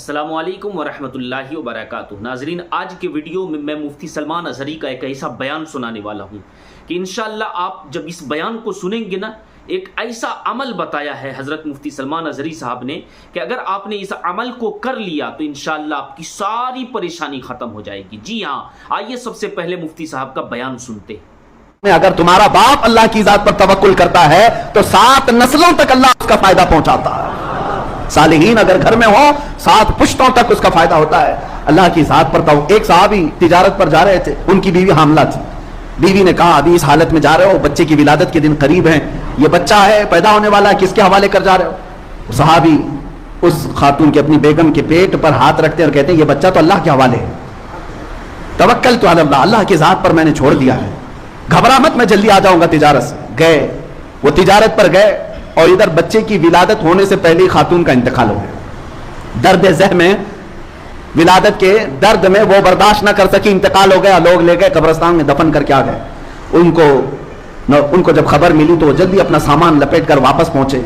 السلام علیکم ورحمۃ اللہ وبرکاتہ۔ ناظرین، آج کے ویڈیو میں مفتی سلمان اظہری کا ایک ایسا بیان سنانے والا ہوں کہ انشاءاللہ آپ جب اس بیان کو سنیں گے نا، ایک ایسا عمل بتایا ہے حضرت مفتی سلمان اظہری صاحب نے کہ اگر آپ نے اس عمل کو کر لیا تو انشاءاللہ آپ کی ساری پریشانی ختم ہو جائے گی۔ جی ہاں، آئیے سب سے پہلے مفتی صاحب کا بیان سنتے ہیں۔ اگر تمہارا باپ اللہ کی ذات پر توکل کرتا ہے تو 7 نسلوں تک اللہ اس کا فائدہ پہنچاتا ہے۔ صالحین اگر گھر میں ہو 7 پشتوں تک اس کا فائدہ ہوتا ہے۔ اللہ کی ذات پر ایک صحابی تجارت پر جا رہے تھے، ان کی بیوی حاملہ تھی۔ بیوی نے کہا ابھی اس حالت میں جا رہے ہو، بچے کی ولادت کے دن قریب ہیں، یہ بچہ ہے پیدا ہونے والا ہے، کس کے حوالے کر جا رہے ہو؟ صحابی اس خاتون کے اپنی بیگم کے پیٹ پر ہاتھ رکھتے اور کہتے ہیں یہ بچہ تو اللہ کے حوالے ہے، توکلت علی اللہ، اللہ کی ذات پر میں نے چھوڑ دیا ہے، گھبرا مت، میں جلدی آ جاؤں گا تجارت سے۔ گئے، وہ تجارت پر گئے اور ادھر بچے کی ولادت ہونے سے پہلے خاتون کا انتقال ہو گیا۔ درد ذہ میں، ولادت کے درد میں وہ برداشت نہ کر سکی، انتقال ہو گیا، لوگ لے گئے قبرستان میں دفن کر کے آ گئے۔ ان کو جب خبر ملی تو وہ جلدی اپنا سامان لپیٹ کر واپس پہنچے۔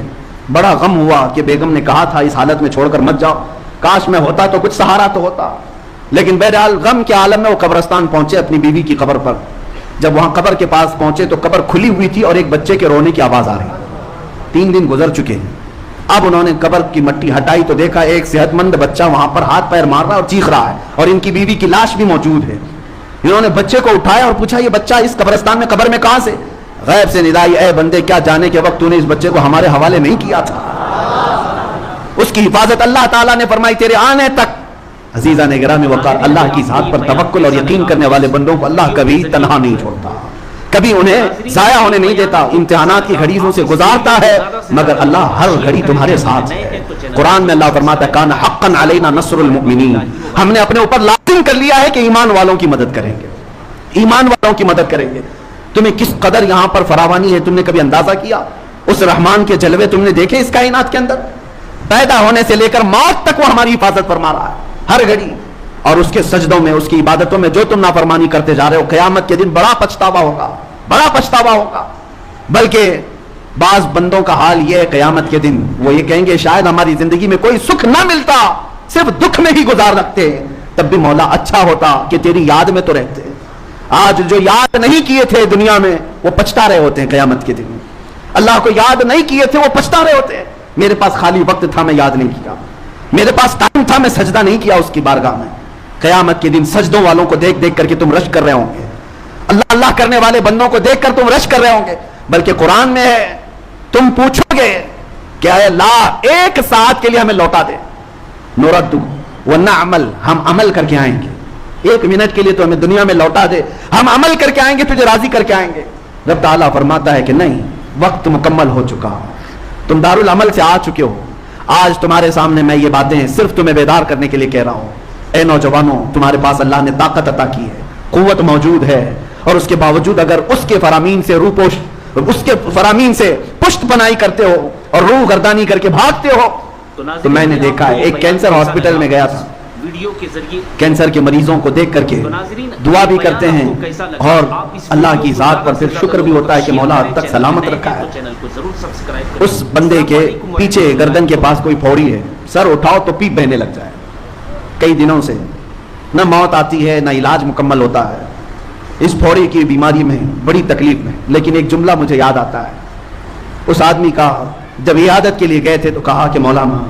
بڑا غم ہوا کہ بیگم نے کہا تھا اس حالت میں چھوڑ کر مت جاؤ، کاش میں ہوتا تو کچھ سہارا تو ہوتا، لیکن بہرحال غم کے عالم میں وہ قبرستان پہنچے اپنی بیوی کی قبر پر۔ جب وہاں قبر کے پاس پہنچے تو قبر کھلی ہوئی تھی اور ایک بچے کے رونے کی آواز آ رہی۔ 3 دن گزر چکے ہیں۔ اب انہوں نے قبر کی مٹی ہٹائی تو دیکھا ایک صحت مند بچہ وہاں پر ہاتھ پیر مار رہا اور چیخ رہا ہے، اور ان کی بیوی کی لاش بھی موجود ہے۔ انہوں نے بچے کو اٹھایا اور پوچھا یہ بچہ اس قبرستان میں قبر میں کہاں سے؟ غیب سے ندائی، اے بندے کیا جانے کے وقت تو نے اس بچے کو ہمارے حوالے نہیں کیا تھا؟ اس کی حفاظت اللہ تعالیٰ نے فرمائی تیرے آنے تک۔ عزیزان گرامی وقار، اللہ کی ذات پر توکل اور یقین کرنے والے بندوں کو اللہ کبھی تنہا نہیں چھوڑتا، کبھی انہیں ضائع ہونے نہیں دیتا، امتحانات کی گھڑیوں سے گزارتا ہے، مگر اللہ ہر گھڑی تمہارے ساتھ ہے۔ قرآن میں اللہ فرماتا ہے کان حقا علینا نصر المؤمنین، ہم نے اپنے اوپر لازم کر لیا ہے کہ ایمان والوں کی مدد کریں گے، ایمان والوں کی مدد کریں گے۔ تمہیں کس قدر یہاں پر فراوانی ہے تم نے کبھی اندازہ کیا؟ اس رحمان کے جلوے تم نے دیکھے اس کائنات کے اندر؟ پیدا ہونے سے لے کر موت تک وہ ہماری حفاظت فرما رہا ہے ہر گھڑی، اور اس کے سجدوں میں، اس کی عبادتوں میں جو تم نافرمانی کرتے جا رہے ہو، قیامت کے دن بڑا پچھتاوا ہوگا، بڑا پچھتاوا ہوگا۔ بلکہ بعض بندوں کا حال یہ ہے قیامت کے دن وہ یہ کہیں گے شاید ہماری زندگی میں کوئی سکھ نہ ملتا، صرف دکھ میں ہی گزار رکھتے، تب بھی مولا اچھا ہوتا کہ تیری یاد میں تو رہتے۔ آج جو یاد نہیں کیے تھے دنیا میں وہ پچھتا رہے ہوتے ہیں قیامت کے دن، اللہ کو یاد نہیں کیے تھے وہ پچھتا رہے ہوتے ہیں۔ میرے پاس خالی وقت تھا میں یاد نہیں کیا، میرے پاس ٹائم تھا میں سجدہ نہیں کیا اس کی بارگاہ میں۔ قیامت کے دن سجدوں والوں کو دیکھ دیکھ کر کے تم رش کر رہے ہوں گے، اللہ اللہ کرنے والے بندوں کو دیکھ کر تم رش کر رہے ہوں گے۔ بلکہ قرآن میں ہے تم پوچھو گے کہ اے اللہ 1 ساعت کے لیے ہمیں لوٹا دے، نردو ونعمل، ہم عمل کر کے آئیں گے، 1 منٹ کے لیے تو ہمیں دنیا میں لوٹا دے، ہم عمل کر کے آئیں گے، تجھے راضی کر کے آئیں گے۔ رب تعالیٰ فرماتا ہے کہ نہیں، وقت مکمل ہو چکا، تم دارالعمل سے آ چکے ہو، آج تمہارے سامنے میں یہ باتیں صرف تمہیں بیدار کرنے کے لیے کہہ رہا ہوں۔ اے نوجوانوں، تمہارے پاس اللہ نے طاقت عطا کی ہے، قوت موجود ہے، اور اس کے باوجود اگر اس کے فرامین سے اس کے فرامین سے پشت پناہی کرتے ہو اور روح گردانی کر کے بھاگتے ہو تو میں نے دیکھا ہے ایک کینسر ہاسپٹل میں گیا تھا، کینسر کے مریضوں کو دیکھ کر کے دعا بھی کرتے ہیں اور اللہ کی ذات پر پھر شکر بھی ہوتا ہے کہ مولا اب تک سلامت رکھا ہے۔ اس بندے کے پیچھے گردن کے پاس کوئی پھوڑی ہے، سر اٹھاؤ تو پیپ بہنے لگ جائے، کئی دنوں سے نہ موت آتی ہے نہ علاج مکمل ہوتا ہے، اس پھوڑی کی بیماری میں بڑی تکلیف میں۔ لیکن ایک جملہ مجھے یاد آتا ہے، اس آدمی کا جب عیادت کے لیے گئے تھے تو کہا کہ مولانا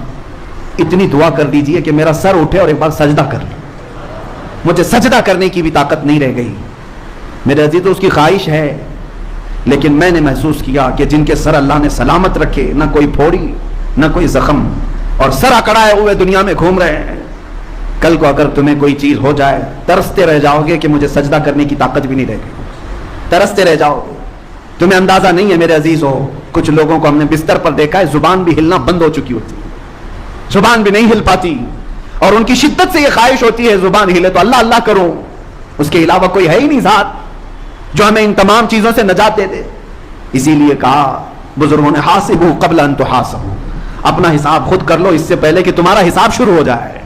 اتنی دعا کر دیجئے کہ میرا سر اٹھے اور ایک بار سجدہ کر لے، مجھے سجدہ کرنے کی بھی طاقت نہیں رہ گئی۔ میرے عزیز اس کی خواہش ہے، لیکن میں نے محسوس کیا کہ جن کے سر اللہ نے سلامت رکھے، نہ کوئی پھوڑی نہ کوئی زخم، اور سر اکڑائے ہوئے دنیا میں گھوم رہے ہیں، کل کو اگر تمہیں کوئی چیز ہو جائے ترستے رہ جاؤ گے کہ مجھے سجدہ کرنے کی طاقت بھی نہیں رہے گی، ترستے رہ جاؤ گے۔ تمہیں اندازہ نہیں ہے میرے عزیز ہو، کچھ لوگوں کو ہم نے بستر پر دیکھا ہے زبان بھی ہلنا بند ہو چکی ہوتی، زبان بھی نہیں ہل پاتی، اور ان کی شدت سے یہ خواہش ہوتی ہے زبان ہلے تو اللہ اللہ کروں، اس کے علاوہ کوئی ہے ہی نہیں ذات جو ہمیں ان تمام چیزوں سے نجات دے دے۔ اسی لیے کہا بزرگوں نے حاسبوا قبل ان تحاسبوا، اپنا حساب خود کر لو اس سے پہلے کہ تمہارا حساب شروع ہو جائے،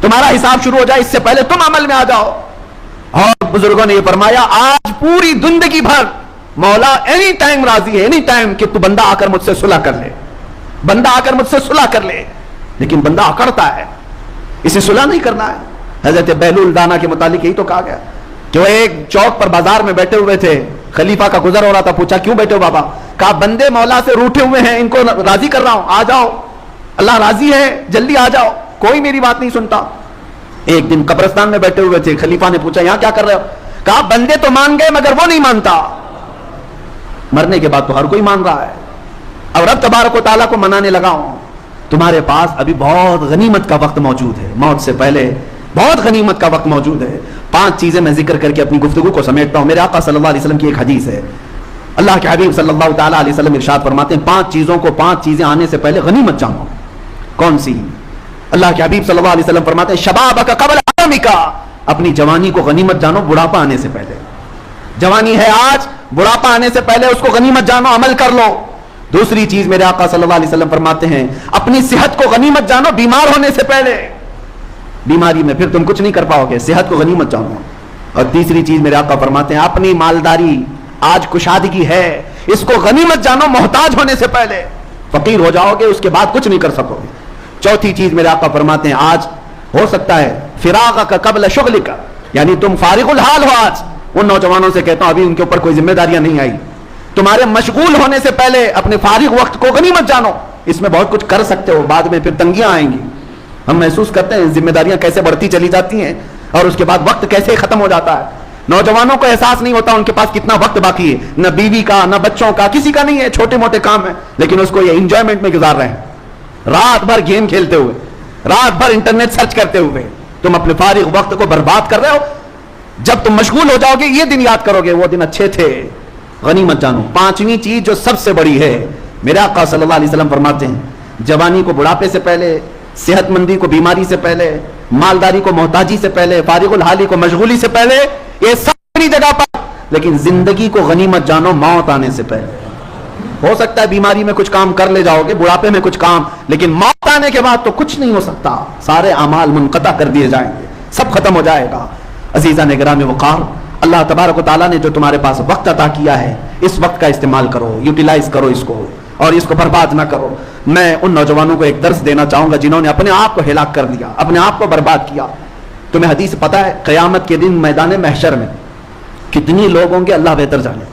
تمہارا حساب شروع ہو جائے اس سے پہلے تم عمل میں آ جاؤ۔ اور بزرگوں نے یہ فرمایا آج پوری زندگی بھر مولا اینی ٹائم راضی ہے، اینی ٹائم کہ تو بندہ آ کر مجھ سے صلح کر لے، بندہ آ کر مجھ سے صلح کر لے، لیکن بندہ اکڑتا ہے، اسے صلح نہیں کرنا ہے. حضرت بہلول دانا کے متعلق یہی تو کہا گیا کہ وہ ایک چوک پر بازار میں بیٹھے ہوئے تھے, خلیفہ کا گزر ہو رہا تھا, پوچھا کیوں بیٹھے ہو بابا؟ کہا بندے مولا سے روٹھے ہوئے ہیں, ان کو راضی کر رہا ہوں, آ جاؤ, اللہ راضی ہے, جلدی آ جاؤ, کوئی میری بات نہیں سنتا. ایک دن قبرستان میں بیٹھے ہوئے تھے, خلیفہ نے پوچھا یہاں کیا کر رہے ہو؟ کہا بندے تو مان گئے مگر وہ نہیں مانتا. مرنے کے بعد تو ہر کوئی مان رہا ہے. اب رب تبارک و تعالیٰ کو منانے لگا ہوں, تمہارے پاس ابھی بہت غنیمت کا وقت موجود ہے, موت سے پہلے بہت غنیمت کا وقت موجود ہے. 5 چیزیں میں ذکر کر کے اپنی گفتگو کو سمیٹتا ہوں. میرے آقا صلی اللہ علیہ وسلم کی ایک حدیث ہے, اللہ کے حبیب صلی اللہ تعالیٰ علیہ وسلم ارشاد فرماتے ہیں 5 چیزوں کو 5 چیزیں آنے سے پہلے غنیمت جانو. کون سی؟ اللہ کے حبیب صلی اللہ علیہ وسلم فرماتے ہیں شبابک قبل حرمک, اپنی جوانی کو غنیمت جانو بڑھاپا آنے سے پہلے. جوانی ہے آج, بڑھاپا آنے سے پہلے اس کو غنیمت جانو, عمل کر لو. دوسری چیز میرے آقا صلی اللہ علیہ وسلم فرماتے ہیں اپنی صحت کو غنیمت جانو بیمار ہونے سے پہلے. بیماری میں پھر تم کچھ نہیں کر پاؤ گے, صحت کو غنیمت جانو. اور تیسری چیز میرے آقا فرماتے ہیں اپنی مالداری, آج کشادگی ہے, اس کو غنیمت جانو محتاج ہونے سے پہلے. فقیر ہو جاؤ گے اس کے بعد کچھ نہیں کر سکو گے. چوتھی چیز میرے آقا فرماتے ہیں آج ہو سکتا ہے فراغ کا قبل شغل کا, یعنی تم فارغ الحال ہو. آج ان نوجوانوں سے کہتا ہوں ابھی ان کے اوپر کوئی ذمہ داریاں نہیں آئی, تمہارے مشغول ہونے سے پہلے اپنے فارغ وقت کو غنیمت جانو. اس میں بہت کچھ کر سکتے ہو, بعد میں پھر تنگیاں آئیں گی. ہم محسوس کرتے ہیں ذمہ داریاں کیسے بڑھتی چلی جاتی ہیں اور اس کے بعد وقت کیسے ختم ہو جاتا ہے. نوجوانوں کو احساس نہیں ہوتا ان کے پاس کتنا وقت باقی ہے, نہ بیوی کا نہ بچوں کا, کسی کا نہیں ہے, چھوٹے موٹے کام ہیں, لیکن اس کو یہ انجوائمنٹ میں گزار رہے ہیں. رات بھر گیم کھیلتے ہوئے, رات بھر انٹرنیٹ سرچ کرتے ہوئے تم اپنے فارغ وقت کو برباد کر رہے ہو. جب تم مشغول ہو جاؤ گے یہ دن یاد کرو گے وہ دن اچھے تھے. غنیمت جانو. 5ویں چیز جو سب سے بڑی ہے, میرے آقا صلی اللہ علیہ وسلم فرماتے ہیں جوانی کو بڑھاپے سے پہلے, صحت مندی کو بیماری سے پہلے, مالداری کو محتاجی سے پہلے, فارغ الحالی کو مشغولی سے پہلے, یہ سب اپنی جگہ پر, لیکن زندگی کو غنیمت جانو موت آنے سے پہلے. ہو سکتا ہے بیماری میں کچھ کام کر لے جاؤ گے, بڑھاپے میں کچھ کام, لیکن موت آنے کے بعد تو کچھ نہیں ہو سکتا. سارے اعمال منقطع کر دیے جائیں گے, سب ختم ہو جائے گا. عزیزان گرامی وقار, اللہ تبارک و تعالیٰ نے جو تمہارے پاس وقت عطا کیا ہے اس وقت کا استعمال کرو, یوٹیلائز کرو اس کو, اور اس کو برباد نہ کرو. میں ان نوجوانوں کو ایک درس دینا چاہوں گا جنہوں نے اپنے آپ کو ہلاک کر دیا, اپنے آپ کو برباد کیا. تمہیں حدیث پتہ ہے قیامت کے دن میدان محشر میں کتنی لوگ ہوں گے اللہ بہتر جانے.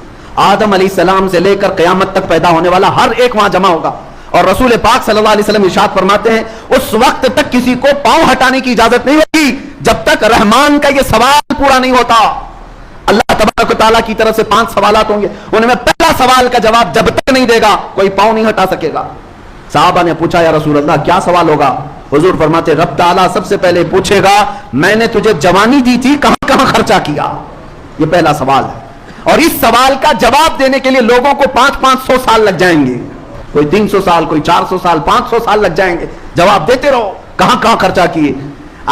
آدم علیہ السلام سے لے کر قیامت تک پیدا ہونے والا ہر ایک وہاں جمع ہوگا, اور رسول پاک صلی اللہ علیہ وسلم ارشاد فرماتے ہیں اس وقت تک کسی کو پاؤں ہٹانے کی اجازت نہیں ہوگی جب تک رحمان کا یہ سوال پورا نہیں ہوتا. اللہ تبارک و تعالیٰ کی طرف سے 5 سوالات ہوں گے, ان میں پہلا سوال کا جواب جب تک نہیں دے گا کوئی پاؤں نہیں ہٹا سکے گا. صحابہ نے پوچھا یا رسول اللہ کیا سوال ہوگا؟ حضور فرماتے رب تعالیٰ سب سے پہلے پوچھے گا میں نے تجھے جوانی دی تھی کہاں کہاں خرچہ کیا. یہ پہلا سوال ہے, اور اس سوال کا جواب دینے کے لیے لوگوں کو 500 سال لگ جائیں گے, کوئی 300 سال, کوئی 400 سال, 500 سال لگ جائیں گے. جواب دیتے رہو کہاں کہاں خرچہ کیے.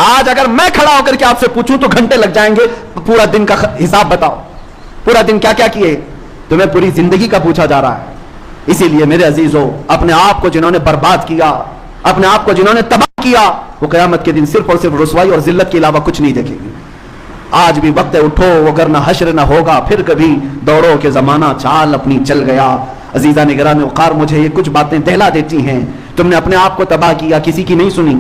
آج اگر میں کھڑا ہو کر کے آپ سے پوچھوں تو گھنٹے لگ جائیں گے. پورا دن کا حساب بتاؤ, پورا دن کیا کیا کیے. تمہیں پوری زندگی کا پوچھا جا رہا ہے. اسی لیے میرے عزیزوں, اپنے آپ کو جنہوں نے برباد کیا, اپنے آپ کو جنہوں نے تباہ کیا, وہ قیامت کے دن صرف اور صرف رسوائی اور ذلت کے علاوہ کچھ نہیں دیکھیں گے. آج بھی وقت ہے اٹھو, اگر نہ حشر نہ ہوگا پھر کبھی, دوڑو کہ زمانہ چال اپنی چل گیا. عزیزان گرامی وقار, مجھے یہ کچھ باتیں دہلا دیتی ہیں. تم نے اپنے آپ کو تباہ کیا, کسی کی نہیں سنی,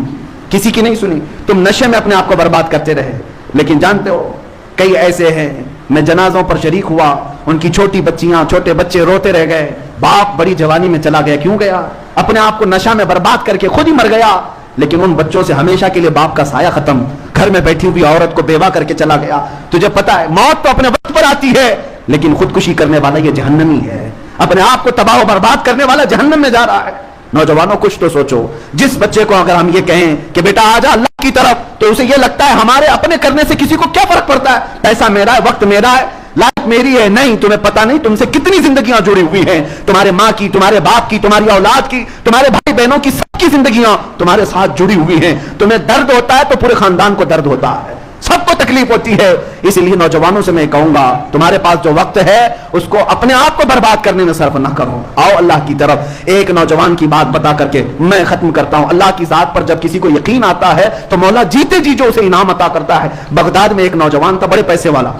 کسی کی نہیں سنی. تم نشے میں اپنے آپ کو برباد کرتے رہے. لیکن جانتے ہو کئی ایسے ہیں, میں جنازوں پر شریک ہوا, ان کی چھوٹی بچیاں چھوٹے بچے روتے رہ گئے, باپ بڑی جوانی میں چلا گیا. کیوں گیا؟ اپنے آپ کو نشہ میں برباد کر کے خود ہی مر گیا. لیکن ان بچوں سے ہمیشہ کے لیے باپ کا سایہ ختم, گھر میں بیٹھی ہوئی عورت کو بیوہ کر کے چلا گیا. تجھے پتا ہے موت تو اپنے وقت پر آتی ہے, لیکن خودکشی کرنے والا یہ جہنمی ہے, اپنے آپ کو تباہ و برباد کرنے والا جہنم میں جا رہا ہے. نوجوانوں کچھ تو سوچو. جس بچے کو اگر ہم یہ کہیں کہ بیٹا آ جا اللہ کی طرف, تو اسے یہ لگتا ہے ہمارے اپنے کرنے سے کسی کو کیا فرق پڑتا ہے, پیسہ میرا ہے, وقت میرا ہے, لائف میری ہے. نہیں, تمہیں پتا نہیں تم سے کتنی زندگیاں جڑی ہوئی ہیں, تمہارے ماں کی, تمہارے باپ کی, تمہاری اولاد کی, تمہارے بھائی بہنوں کی, سب کی زندگیاں تمہارے ساتھ جڑی ہوئی ہیں. تمہیں درد ہوتا ہے تو پورے خاندان کو درد ہوتا ہے, سب کو تکلیف ہوتی ہے. اسی لیے نوجوانوں سے میں کہوں گا تمہارے پاس جو وقت ہے اس کو اپنے آپ کو برباد کرنے میں صرف نہ کرو. آؤ اللہ کی طرف. ایک نوجوان کی بات بتا کر کے میں ختم کرتا ہوں. اللہ کی ذات پر جب کسی کو یقین آتا ہے تو مولا جیتے جی جو اسے انعام عطا کرتا ہے. بغداد میں ایک نوجوان تھا, بڑے پیسے والا,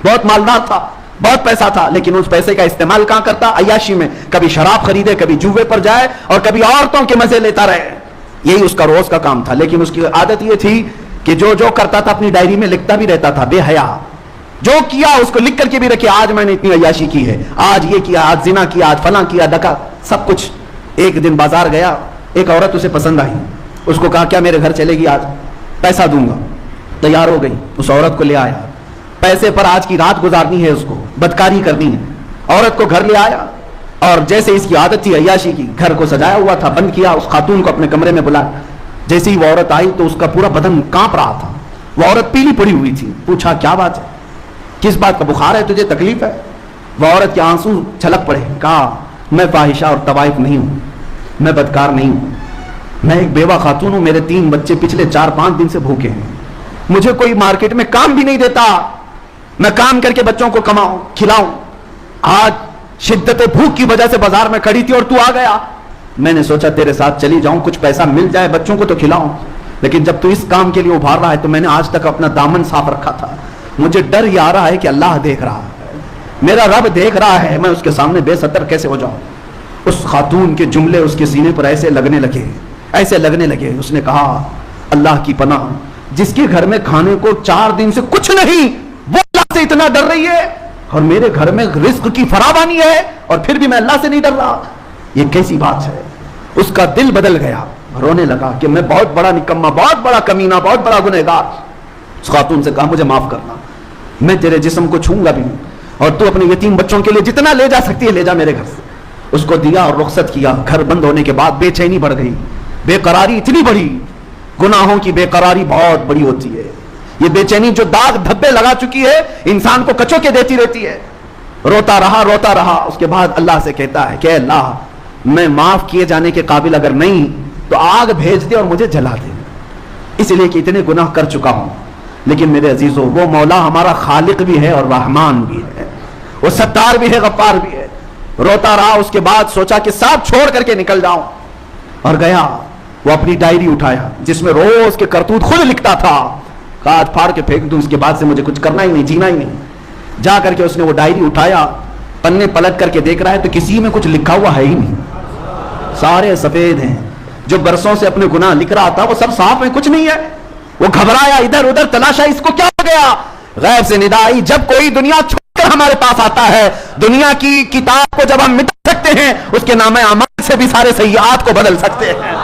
بہت مالدار تھا, بہت پیسہ تھا, لیکن اس پیسے کا استعمال کہاں کرتا؟ عیاشی میں. کبھی شراب خریدے, کبھی جوے پر جائے, اور کبھی عورتوں کے مزے لیتا رہے. یہی اس کا روز کا کام تھا. لیکن اس کی عادت یہ تھی کہ جو کرتا تھا اپنی ڈائری میں لکھتا بھی رہتا تھا, بے حیا. جو کیا اس کو لکھ کر کے بھی رکھے, آج میں نے اتنی عیاشی کی ہے, آج یہ کیا, آج زنا کیا, آج فلاں کیا, ڈکا, سب کچھ. ایک دن بازار گیا, ایک عورت اسے پسند آئی, اس کو کہا کیا میرے گھر چلے گی, آج پیسہ دوں گا. تیار ہو گئی, اس عورت کو لے آیا, پیسے پر آج کی رات گزارنی ہے, اس کو بدکاری کرنی ہے. عورت کو گھر لے آیا اور جیسے اس کی عادت تھی عیاشی کی, گھر کو سجایا ہوا تھا, بند کیا, اس خاتون کو اپنے کمرے میں بلایا. جیسے ہی وہ عورت آئی تو اس کا پورا بدن کانپ رہا تھا. وہ عورت پیلی پڑی ہوئی تھی. پوچھا کیا بات ہے, کس بات کا بخار ہے تجھے, تکلیف ہے؟ وہ عورت کے آنسو چھلک پڑے. کہا میں فاحشہ اور طوائف نہیں ہوں, میں بدکار نہیں ہوں, میں ایک بیوہ خاتون ہوں, میرے 3 بچے پچھلے 4-5 دن سے بھوکے ہیں, مجھے کوئی مارکیٹ میں کام بھی نہیں دیتا, میں کام کر کے بچوں کو کماؤں کھلاؤں. آج شدت بھوک کی وجہ سے بازار میں کھڑی تھی اور تو آ گیا, میں نے سوچا تیرے ساتھ چلی جاؤں, کچھ پیسہ مل جائے, بچوں کو تو کھلاؤں. لیکن جب تو اس کام کے لیے ابھار رہا ہے تو میں نے آج تک اپنا دامن صاف رکھا تھا. مجھے ڈر یہ آ رہا ہے کہ اللہ دیکھ رہا ہے, میرا رب دیکھ رہا ہے, میں اس کے سامنے بے ستر کیسے ہو جاؤں. اس خاتون کے جملے اس کے سینے پر ایسے لگنے لگے, ایسے لگنے لگے. اس نے کہا اللہ کی پناہ, جس کے گھر میں کھانے کو 4 دن سے کچھ نہیں, وہ اللہ سے اتنا ڈر رہی ہے, اور میرے گھر میں رزق کی فراوانی ہے اور پھر بھی میں اللہ سے نہیں ڈر رہا. یہ کیسی بات ہے. اس کا دل بدل گیا, رونے لگا کہ میں بہت بڑا نکما, بہت بڑا کمینہ, بہت بڑا گنہگار. اس خاتون سے کہا مجھے معاف کرنا, میں تیرے جسم کو چھوں گا بھی نہیں, اور تو اپنے یتیم بچوں کے لیے جتنا لے جا سکتی ہے لے جا میرے گھر سے. اس کو دیا اور رخصت کیا. گھر بند ہونے کے بعد بے چینی بڑھ گئی, بے قراری اتنی بڑی. گناہوں کی بے قراری بہت بڑی ہوتی ہے. یہ بے چینی جو داغ دھبے لگا چکی ہے, انسان کو کچو کے دیتی رہتی ہے. روتا رہا روتا رہا. اس کے بعد اللہ سے کہتا ہے کہ اللہ, میں معاف کیے جانے کے قابل اگر نہیں تو آگ بھیج دے اور مجھے جلا دے, اس لیے کہ اتنے گناہ کر چکا ہوں. لیکن میرے عزیزوں, وہ مولا ہمارا خالق بھی ہے اور رحمان بھی ہے, وہ ستار بھی ہے, غفار بھی ہے. روتا رہا. اس کے بعد سوچا کہ سب چھوڑ کر کے نکل جاؤں, اور گیا. وہ اپنی ڈائری اٹھایا جس میں روز کے کرتوت خود لکھتا تھا, کاٹ پھاڑ کے پھینک دوں, اس کے بعد سے مجھے کچھ کرنا ہی نہیں, جینا ہی نہیں. جا کر کے اس نے وہ ڈائری اٹھایا, پنے پلٹ کر کے دیکھ رہا ہے تو کسی میں کچھ لکھا ہوا ہے ہی نہیں, سارے سفید ہیں. جو برسوں سے اپنے گناہ لکھ رہا تھا وہ سب صاف ہیں, کچھ نہیں ہے. وہ گھبرایا, ادھر ادھر تلاشا, اس کو کیا ہو گیا. غیب سے ندا آئی, جب کوئی دنیا چھوڑ کر ہمارے پاس آتا ہے, دنیا کی کتاب کو جب ہم مٹا سکتے ہیں, اس کے نام اعمال سے بھی سارے سیئات کو بدل سکتے ہیں.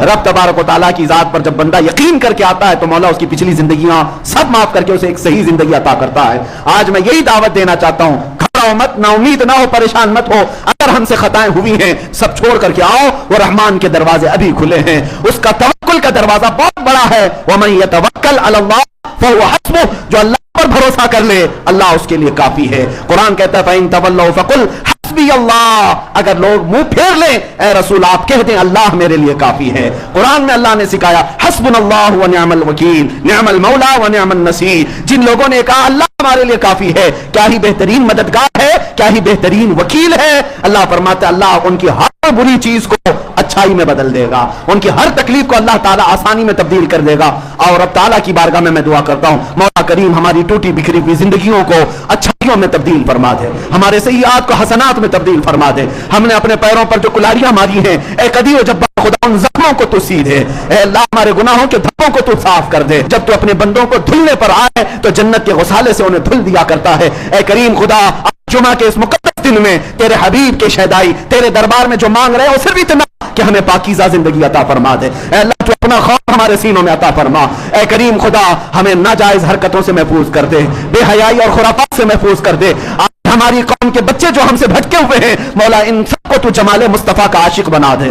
رب تبارک و تعالیٰ کی ذات پر جب بندہ یقین کر کے آتا ہے تو مولا اس کی پچھلی زندگیاں سب معاف کر کے اسے ایک صحیح زندگی عطا کرتا ہے. آج میں یہی دعوت دینا چاہتا ہوں, گھبراؤ مت, نا امید نہ ہو, پریشان مت ہو. اگر ہم سے خطائیں ہوئی ہیں سب چھوڑ کر کے آؤ, وہ رحمان کے دروازے ابھی کھلے ہیں. اس کا توکل کا دروازہ بہت بڑا ہے. وَمَن يَتَوَكَّلْ عَلَى اللَّهِ فَهُوَ حَسْبُهُ, جو اللہ پر بھروسہ کر لے اللہ اس کے لیے کافی ہے. قرآن کہتا ہے فَإِن تَوَلَّوْا فَقُلْ حسبی اللہ, اگر لوگ منہ پھیر لیں اے رسول آپ کہہ دیں اللہ میرے لیے کافی ہے. قرآن میں اللہ نے سکھایا حسبنا اللہ ونعم الوکیل نعم المولا ونعم النصیر. جن لوگوں نے کہا اللہ ہمارے لیے کافی ہے, کیا ہی بہترین مددگار ہے, کیا ہی بہترین وکیل ہے. اللہ فرماتا ہے اللہ ان کی ہر بری چیز کو اچھائی میں بدل دے گا, ان کی ہر تکلیف کو اللہ تعالیٰ آسانی میں تبدیل کر دے گا. اور رب تعالیٰ کی بارگاہ میں دعا کرتا ہوں مولا کریم ہماری ٹوٹی بکھری ہوئی زندگیوں کو اچھائیوں میں تبدیل فرما دے, ہمارے سیئات کو حسنات میں تبدیل فرما دے. ہم نے اپنے پیروں پر جو کلاریاں ماری ہیں اے قدیر و جبار خدا ان زخموں کو تو سی دے. اے اللہ ہمارے گناہوں کے دھبوں کو تو صاف کر دے. جب تو اپنے بندوں کو دھلنے پر آئے تو جنت کے غسالے سے انہیں دھل دیا کرتا ہے. اے کریم خدا جمعہ کے اس مقدس دن میں تیرے حبیب کے شہدائی تیرے دربار میں جو مانگ رہے ہیں وہ صرف اتنا کہ ہمیں پاکیزہ زندگی عطا فرما دے. اے اللہ تو اپنا خوف ہمارے سینوں میں عطا فرما. اے کریم خدا ہمیں ناجائز حرکتوں سے محفوظ کر دے, بے حیائی اور خرافات سے محفوظ کر دے. ہماری قوم کے بچے جو ہم سے بھٹکے ہوئے ہیں مولا ان سب کو تو جمال مصطفیٰ کا عاشق بنا دے.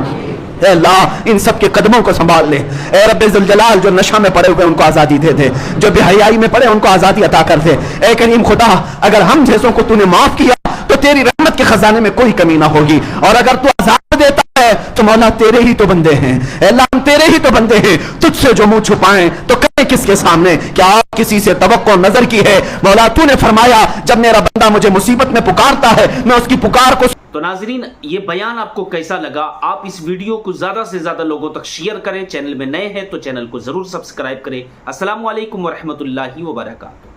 اے اللہ ان سب کے قدموں کو سنبھال لے. اے رب ذوالجلال جو نشہ میں پڑے ہوئے ان کو آزادی دے دے, جو بے حیائی میں پڑے ان کو آزادی عطا کر دے. اے کریم خدا اگر ہم جیسوں کو تو نے معاف کیا تو تیری رحمت کے خزانے میں کوئی کمی نہ ہوگی, اور اگر تو عذاب دیتا ہے تو مولا تیرے ہی تو بندے ہیں. اے اللہ ہم تیرے ہی تو بندے ہیں, تجھ سے جو منہ چھپائیں تو کریں کس کے سامنے. کیا آپ کسی سے توقع نظر کی ہے مولا؟ تو نے فرمایا جب میرا بندہ مجھے مصیبت میں پکارتا ہے میں اس کی پکار کو. تو ناظرین یہ بیان آپ کو کیسا لگا؟ آپ اس ویڈیو کو زیادہ سے زیادہ لوگوں تک شیئر کریں. چینل میں نئے ہیں تو چینل کو ضرور سبسکرائب کریں. السلام علیکم ورحمۃ اللہ وبرکاتہ.